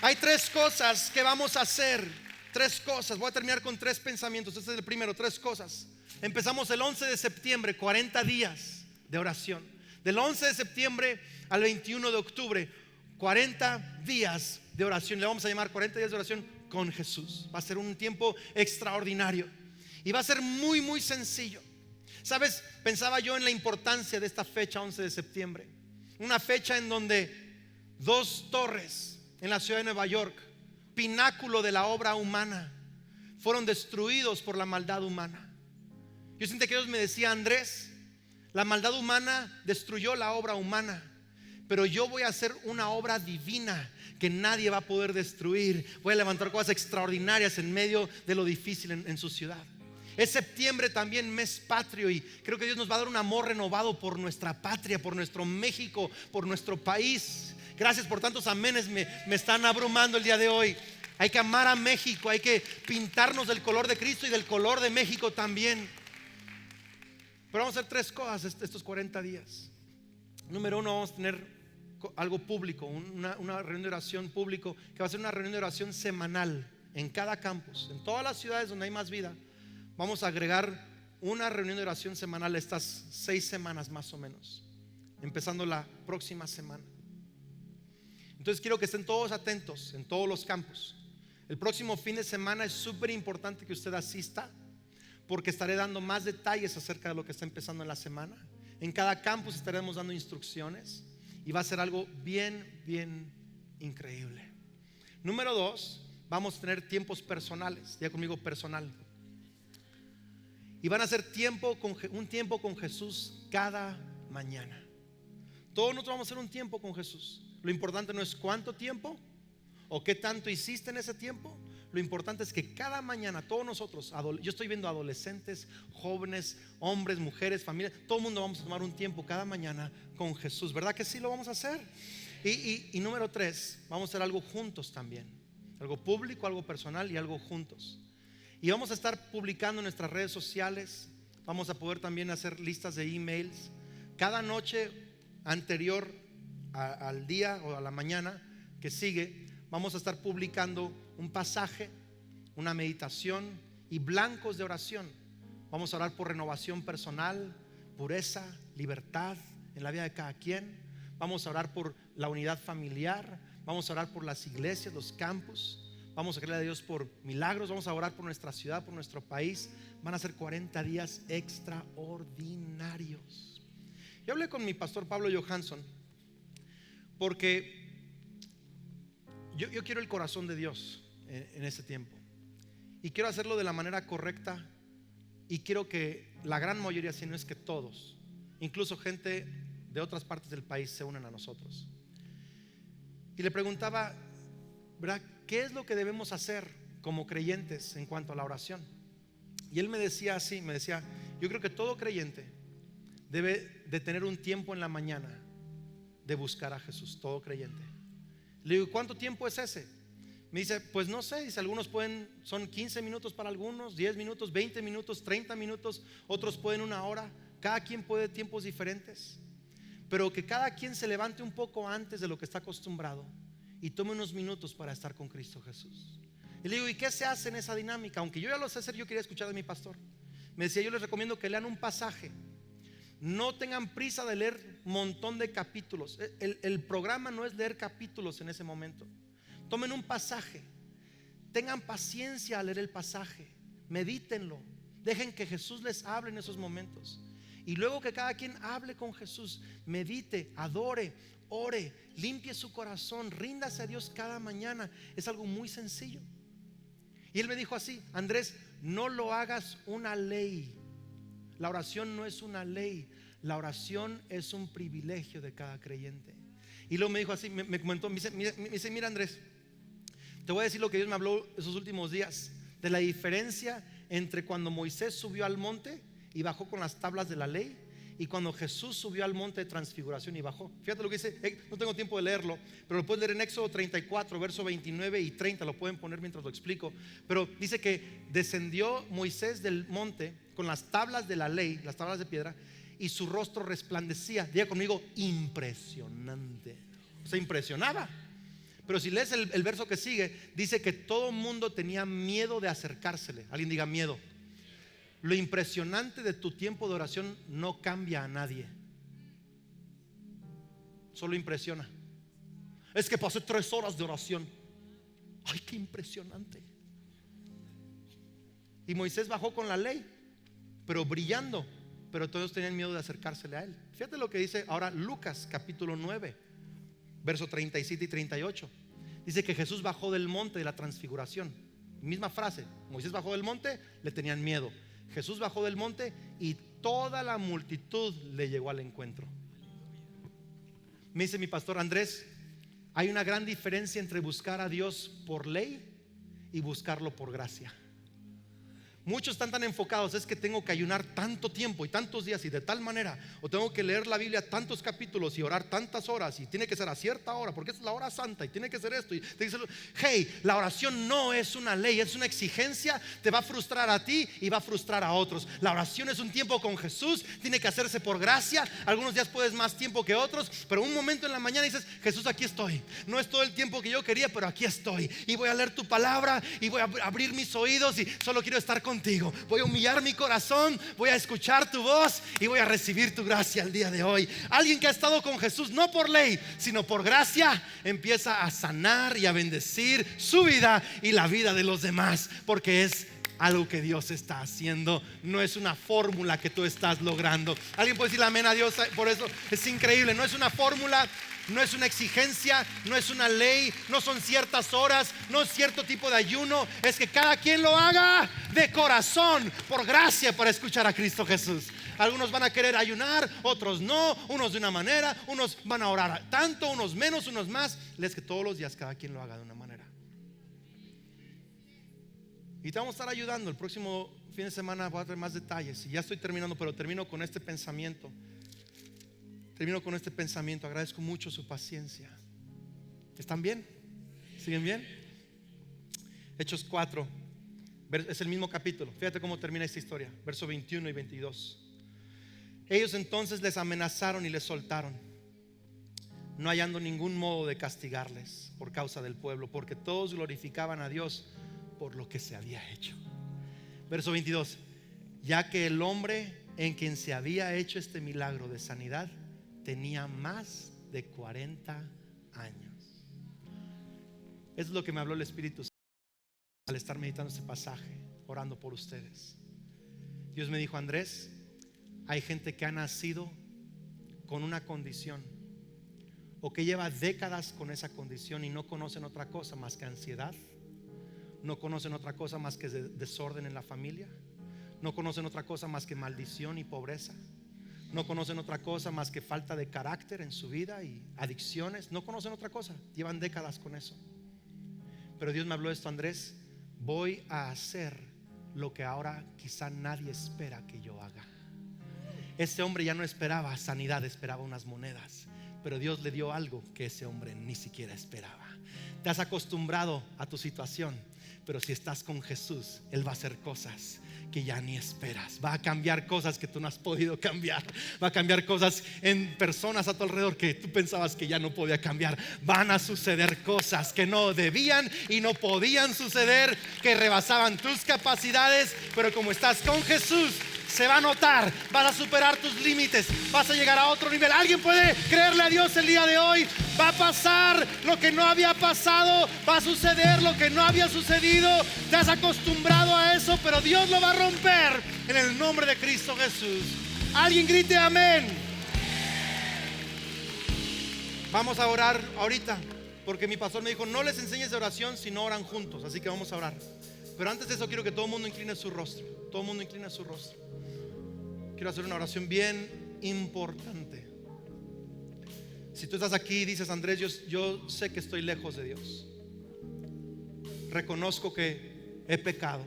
Hay 3 cosas que vamos a hacer. 3 cosas. Voy a terminar con 3 pensamientos. Este es el primero, 3 cosas. Empezamos el 11 de septiembre, 40 días de oración. Del 11 de septiembre al 21 de octubre, 40 días de oración. Le vamos a llamar 40 días de oración con Jesús. Va a ser un tiempo extraordinario y va a ser muy, muy sencillo. ¿Sabes? Pensaba yo en la importancia de esta fecha, 11 de septiembre. Una fecha en donde 2 torres en la ciudad de Nueva York, pináculo de la obra humana, fueron destruidos por la maldad humana. Yo sentí que Dios me decía: Andrés, la maldad humana destruyó la obra humana, pero yo voy a hacer una obra divina que nadie va a poder destruir. Voy a levantar cosas extraordinarias en medio de lo difícil en su ciudad. Es septiembre también, mes patrio, y creo que Dios nos va a dar un amor renovado por nuestra patria, por nuestro México, por nuestro país. Gracias por tantos amenes, me están abrumando el día de hoy. Hay que amar a México, hay que pintarnos del color de Cristo y del color de México también. Pero vamos a hacer 3 cosas estos 40 días. Número 1, vamos a tener algo público, una reunión de oración público, que va a ser una reunión de oración semanal en cada campus, en todas las ciudades donde hay más vida. Vamos a agregar una reunión de oración semanal estas 6 semanas más o menos, empezando la próxima semana. Entonces quiero que estén todos atentos en todos los campus. El próximo fin de semana es súper importante que usted asista, porque estaré dando más detalles acerca de lo que está empezando en la semana. En cada campus estaremos dando instrucciones, y va a ser algo bien, bien increíble. Número 2, vamos a tener tiempos personales. Ya conmigo, personal. Y van a ser un tiempo con Jesús cada mañana. Todos nosotros vamos a hacer un tiempo con Jesús. Lo importante no es cuánto tiempo o qué tanto hiciste en ese tiempo. Lo importante es que cada mañana todos nosotros, yo estoy viendo adolescentes, jóvenes, hombres, mujeres, familias, todo el mundo vamos a tomar un tiempo cada mañana con Jesús. ¿Verdad que sí lo vamos a hacer? Y número 3, vamos a hacer algo juntos también. Algo público, algo personal y algo juntos. Y vamos a estar publicando en nuestras redes sociales. Vamos a poder también hacer listas de emails. Cada noche anterior al día o a la mañana que sigue, vamos a estar publicando un pasaje, una meditación y blancos de oración. Vamos a orar por renovación personal, pureza, libertad en la vida de cada quien. Vamos a orar por la unidad familiar. Vamos a orar por las iglesias, los campus. Vamos a creerle a Dios por milagros. Vamos a orar por nuestra ciudad, por nuestro país. Van a ser 40 días extraordinarios. Yo hablé con mi pastor Pablo Johansson porque yo quiero el corazón de Dios en este tiempo. Y quiero hacerlo de la manera correcta. Y quiero que la gran mayoría, si no es que todos, incluso gente de otras partes del país, se unan a nosotros. Y le preguntaba, ¿verdad?, ¿qué es lo que debemos hacer como creyentes en cuanto a la oración? Y él me decía así, yo creo que todo creyente debe de tener un tiempo en la mañana de buscar a Jesús, todo creyente. Le digo, ¿cuánto tiempo es ese? Me dice, pues no sé, dice, algunos son 15 minutos para algunos, 10 minutos, 20 minutos, 30 minutos, otros pueden 1 hora, cada quien puede tiempos diferentes, pero que cada quien se levante un poco antes de lo que está acostumbrado y tome unos minutos para estar con Cristo Jesús. Y le digo, ¿y qué se hace en esa dinámica? Aunque yo ya lo sé hacer, yo quería escuchar de mi pastor. Me decía, yo les recomiendo que lean un pasaje. No tengan prisa de leer un montón de capítulos. El programa no es leer capítulos en ese momento. Tomen un pasaje, tengan paciencia al leer el pasaje, medítenlo, dejen que Jesús les hable en esos momentos. Y luego que cada quien hable con Jesús, medite, adore, ore, limpie su corazón, ríndase a Dios cada mañana. Es algo muy sencillo. Y él me dijo así, Andrés, no lo hagas una ley. La oración no es una ley, la oración es un privilegio de cada creyente. Y luego me dijo así, me comentó, me dice, mira Andrés, te voy a decir lo que Dios me habló esos últimos días, de la diferencia entre cuando Moisés subió al monte y bajó con las tablas de la ley, y cuando Jesús subió al monte de transfiguración y bajó. Fíjate lo que dice, no tengo tiempo de leerlo, pero lo puedes leer en Éxodo 34, verso 29 y 30, lo pueden poner mientras lo explico. Pero dice que descendió Moisés del monte con las tablas de la ley, las tablas de piedra, y su rostro resplandecía. Diga conmigo, impresionante. O sea, impresionaba. Pero si lees el verso que sigue, dice que todo el mundo tenía miedo de acercársele. Alguien diga miedo. Lo impresionante de tu tiempo de oración no cambia a nadie, solo impresiona. Es que pasé 3 horas de oración. Ay, qué impresionante. Y Moisés bajó con la ley, pero brillando, pero todos tenían miedo de acercársele a él. Fíjate lo que dice ahora Lucas capítulo 9, verso 37 y 38. Dice que Jesús bajó del monte de la transfiguración. Misma frase, Moisés bajó del monte, le tenían miedo. Jesús bajó del monte y toda la multitud le llegó al encuentro. Me dice mi pastor Andrés, hay una gran diferencia entre buscar a Dios por ley y buscarlo por gracia. Muchos están tan enfocados, es que tengo que ayunar tanto tiempo y tantos días y de tal manera, o tengo que leer la Biblia tantos capítulos y orar tantas horas, y tiene que ser a cierta hora porque es la hora santa y tiene que ser esto y tiene que ser... Hey, la oración no es una ley, es una exigencia. Te va a frustrar a ti y va a frustrar a otros. La oración es un tiempo con Jesús, tiene que hacerse por gracia. Algunos días puedes más tiempo que otros, pero un momento en la mañana dices, Jesús, aquí estoy. No es todo el tiempo que yo quería, pero aquí estoy y voy a leer tu palabra y voy a abrir mis oídos y solo quiero estar contigo. Voy a humillar mi corazón, voy a escuchar tu voz y voy a recibir tu gracia el día de hoy. Alguien que ha estado con Jesús no por ley, sino por gracia, empieza a sanar y a bendecir su vida y la vida de los demás, porque es algo que Dios está haciendo, no es una fórmula que tú estás logrando. Alguien puede decirle amén a Dios por eso. Es increíble, no es una fórmula, no es una exigencia, no es una ley, no son ciertas horas, no es cierto tipo de ayuno. Es que cada quien lo haga de corazón, por gracia, para escuchar a Cristo Jesús. Algunos van a querer ayunar, otros no, unos de una manera, unos van a orar tanto, unos menos, unos más. Es que todos los días cada quien lo haga de una manera. Y te vamos a estar ayudando. El próximo fin de semana voy a traer más detalles. Y ya estoy terminando, pero termino con este pensamiento. Agradezco mucho su paciencia. ¿Están bien? ¿Siguen bien? Hechos 4. Es el mismo capítulo. Fíjate cómo termina esta historia. Verso 21 y 22. Ellos entonces les amenazaron y les soltaron, no hallando ningún modo de castigarles por causa del pueblo, porque todos glorificaban a Dios por lo que se había hecho. Verso 22. Ya que el hombre en quien se había hecho este milagro de sanidad tenía más de 40 años. Eso es lo que me habló el Espíritu Santo al estar meditando este pasaje, orando por ustedes. Dios me dijo: Andrés, hay gente que ha nacido con una condición, o que lleva décadas con esa condición y no conocen otra cosa más que ansiedad, no conocen otra cosa más que desorden en la familia, no conocen otra cosa más que maldición y pobreza, no conocen otra cosa más que falta de carácter en su vida y adicciones, no conocen otra cosa, llevan décadas con eso. Pero Dios me habló esto: Andrés, voy a hacer lo que ahora quizá nadie espera que yo haga. Este hombre ya no esperaba sanidad, esperaba unas monedas, pero Dios le dio algo que ese hombre ni siquiera esperaba. Te has acostumbrado a tu situación, pero si estás con Jesús, Él va a hacer cosas que ya ni esperas. Va a cambiar cosas que tú no has podido cambiar. Va a cambiar cosas en personas a tu alrededor que tú pensabas que ya no podía cambiar. Van a suceder cosas que no debían y no podían suceder, que rebasaban tus capacidades, pero como estás con Jesús, se va a notar. Vas a superar tus límites, vas a llegar a otro nivel. ¿Alguien puede creerle a Dios el día de hoy? Va a pasar lo que no había pasado, va a suceder lo que no había sucedido. Te has acostumbrado a eso, pero Dios lo va a romper en el nombre de Cristo Jesús. Alguien grite amén. Vamos a orar ahorita, porque mi pastor me dijo: no les enseñes de oración si no oran juntos. Así que vamos a orar. Pero antes de eso quiero que todo el mundo incline su rostro. Todo el mundo incline su rostro. Quiero hacer una oración bien importante. Si tú estás aquí y dices: Andrés, yo sé que estoy lejos de Dios, reconozco que he pecado,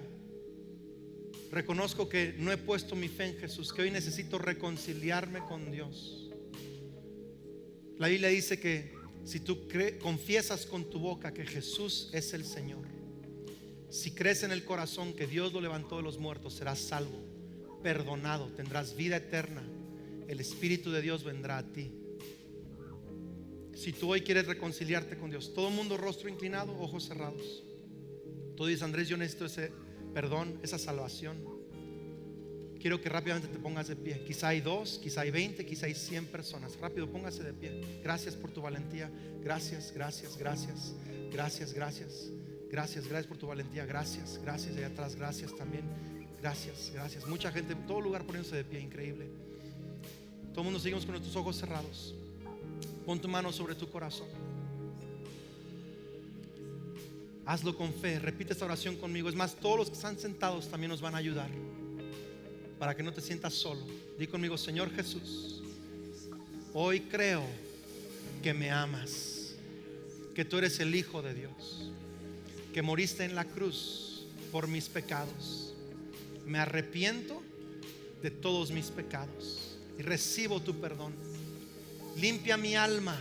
reconozco que no he puesto mi fe en Jesús, que hoy necesito reconciliarme con Dios. La Biblia dice que si tú confiesas con tu boca que Jesús es el Señor, si crees en el corazón que Dios lo levantó de los muertos, serás salvo, perdonado, tendrás vida eterna. El Espíritu de Dios vendrá a ti. Si tú hoy quieres reconciliarte con Dios, todo el mundo rostro inclinado, ojos cerrados. Tú dices: Andrés, yo necesito ese perdón, esa salvación. Quiero que rápidamente te pongas de pie. Quizá hay 2, quizá hay 20, quizá hay 100 personas. Rápido, póngase de pie. Gracias por tu valentía. Gracias, gracias, gracias. Gracias, gracias. Gracias, gracias por tu valentía. Gracias, gracias. Allá atrás, gracias también. Gracias, gracias. Mucha gente en todo lugar poniéndose de pie, increíble. Todo el mundo seguimos con nuestros ojos cerrados. Pon tu mano sobre tu corazón. Hazlo con fe. Repite esta oración conmigo. Es más, todos los que están sentados también nos van a ayudar, para que no te sientas solo. Di conmigo: Señor Jesús, hoy creo que me amas, que tú eres el Hijo de Dios, que moriste en la cruz por mis pecados. Me arrepiento de todos mis pecados y recibo tu perdón. Limpia mi alma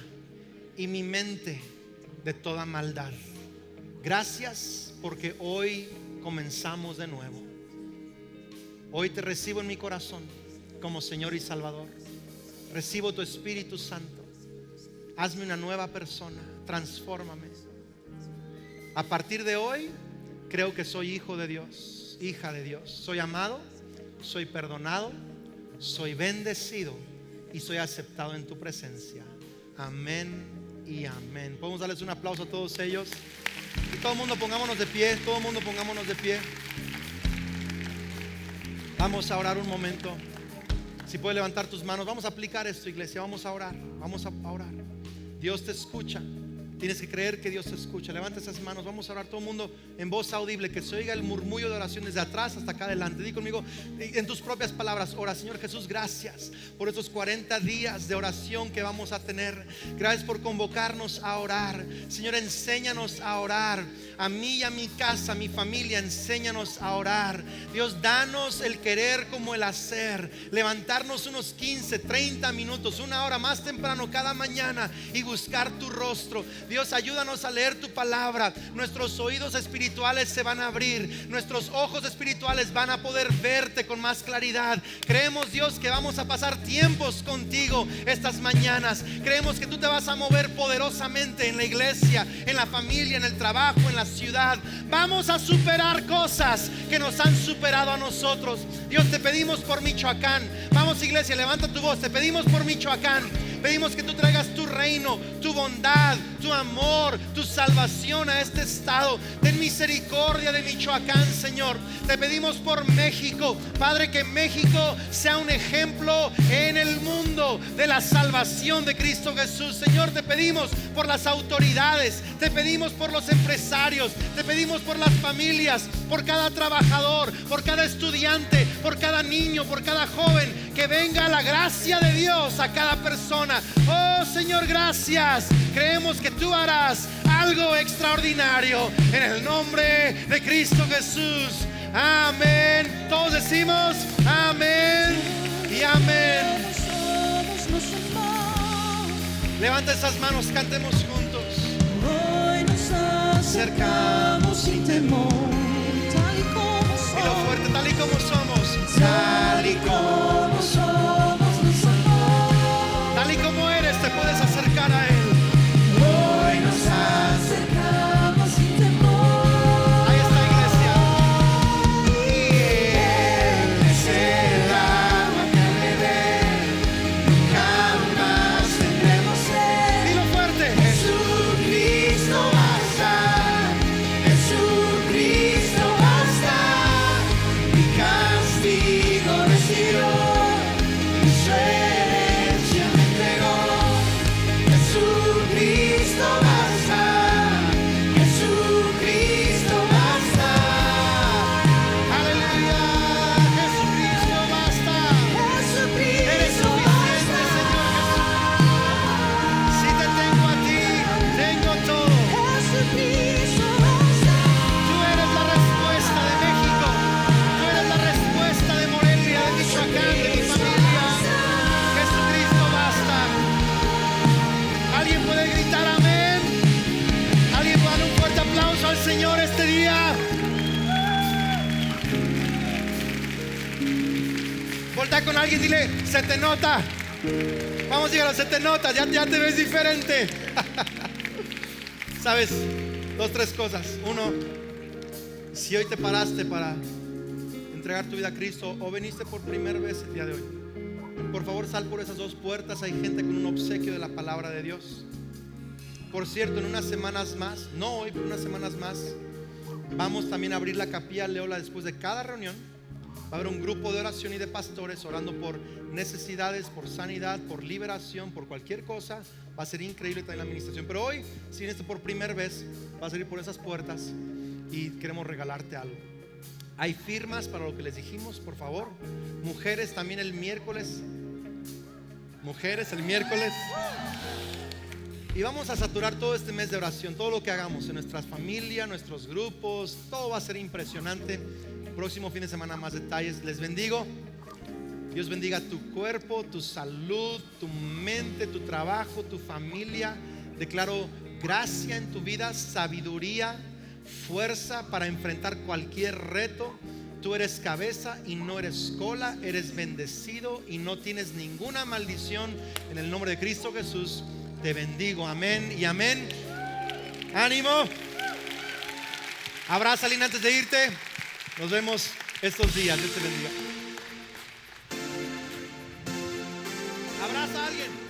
y mi mente de toda maldad. Gracias porque hoy comenzamos de nuevo. Hoy te recibo en mi corazón como Señor y Salvador. Recibo tu Espíritu Santo. Hazme una nueva persona. Transfórmame. A partir de hoy creo que soy hijo de Dios, hija de Dios. Soy amado, soy perdonado, soy bendecido y soy aceptado en tu presencia. Amén y amén. Podemos darles un aplauso a todos ellos. Y todo el mundo pongámonos de pie. Todo el mundo pongámonos de pie. Vamos a orar un momento. Si puedes levantar tus manos. Vamos a aplicar esto, iglesia. Vamos a orar. Vamos a orar. Dios te escucha. Tienes que creer que Dios te escucha. Levanta esas manos, vamos a orar todo el mundo en voz audible, que se oiga el murmullo de oración desde atrás hasta acá adelante. Di conmigo en tus propias palabras, ora: Señor Jesús, gracias por estos 40 días de oración que vamos a tener. Gracias por convocarnos a orar. Señor, enséñanos a orar. A mí y a mi casa, a mi familia, enséñanos a orar. Dios, danos el querer como el hacer. Levantarnos unos 15, 30 minutos, una hora más temprano cada mañana y buscar tu rostro. Dios, ayúdanos a leer tu palabra. Nuestros oídos espirituales se van a abrir. Nuestros ojos espirituales van a poder verte con más claridad. Creemos, Dios, que vamos a pasar tiempos contigo estas mañanas. Creemos que tú te vas a mover poderosamente en la iglesia, en la familia, en el trabajo, en la ciudad. Vamos a superar cosas que nos han superado a nosotros. Dios, te pedimos por Michoacán. Vamos, iglesia, levanta tu voz. Te pedimos por Michoacán. Pedimos que tú traigas tu reino, tu bondad, tu amor, tu salvación a este estado. Ten misericordia de Michoacán, Señor. Te pedimos por México, Padre, que México sea un ejemplo en el mundo de la salvación de Cristo Jesús. Señor, te pedimos por las autoridades, te pedimos por los empresarios, te pedimos por las familias, por cada trabajador, por cada estudiante, por cada niño, por cada joven. Que venga la gracia de Dios a cada persona. Oh, Señor, gracias. Creemos que tú harás algo extraordinario en el nombre de Cristo Jesús. Amén. Todos decimos amén y amén. Levanta esas manos, cantemos juntos. Hoy nos acercamos sin temor, tal y como somos. Dilo fuerte: tal y como somos. Tal y como somos, nos amó. Tal y como eres, te puedes acercar a Él. Hoy nos acercamos sin temor. Ahí está, iglesia. Y Él es el agua que al beber nunca más tendremos sed. Dilo fuerte. Jesucristo basta, Jesucristo basta. Mi castigo recibió y su herencia me entregó. Jesucristo basta, Jesucristo basta. Aleluya. Jesucristo basta. Eres Jesucristo suficiente, Señor Jesús. Si te tengo a ti, tengo todo. Jesucristo basta. Tú eres la respuesta de México. Tú eres la respuesta de Morelia, de Michoacán, de mi familia. Jesucristo basta. ¿Alguien puede gritar amén? ¿Alguien puede dar un fuerte aplauso al Señor este día? Voltea con alguien, dile: se te nota. Vamos, dígalo: se te nota, ya te ves diferente. Sabes, 2, 3 cosas. Uno, si hoy te paraste para entregar tu vida a Cristo o viniste por primera vez el día de hoy, por favor, sal por esas 2 puertas. Hay gente con un obsequio de la palabra de Dios. Por cierto, en unas semanas más, no hoy, pero unas semanas más, vamos también a abrir la capilla Leola. Después de cada reunión va a haber un grupo de oración y de pastores orando por necesidades, por sanidad, por liberación, por cualquier cosa. Va a ser increíble también la administración. Pero hoy, si vienes por primera vez, vas a ir por esas puertas y queremos regalarte algo. Hay firmas para lo que les dijimos, por favor. Mujeres también el miércoles. Mujeres el miércoles. Y vamos a saturar todo este mes de oración. Todo lo que hagamos en nuestras familias, nuestros grupos, todo va a ser impresionante. Próximo fin de semana más detalles. Les bendigo. Dios bendiga tu cuerpo, tu salud, tu mente, tu trabajo, tu familia. Declaro gracia en tu vida, sabiduría, fuerza para enfrentar cualquier reto. Tú eres cabeza y no eres cola. Eres bendecido y no tienes ninguna maldición. En el nombre de Cristo Jesús te bendigo. Amén y amén. Ánimo. Abraza a alguien antes de irte. Nos vemos estos días. Dios te bendiga. Abraza a alguien.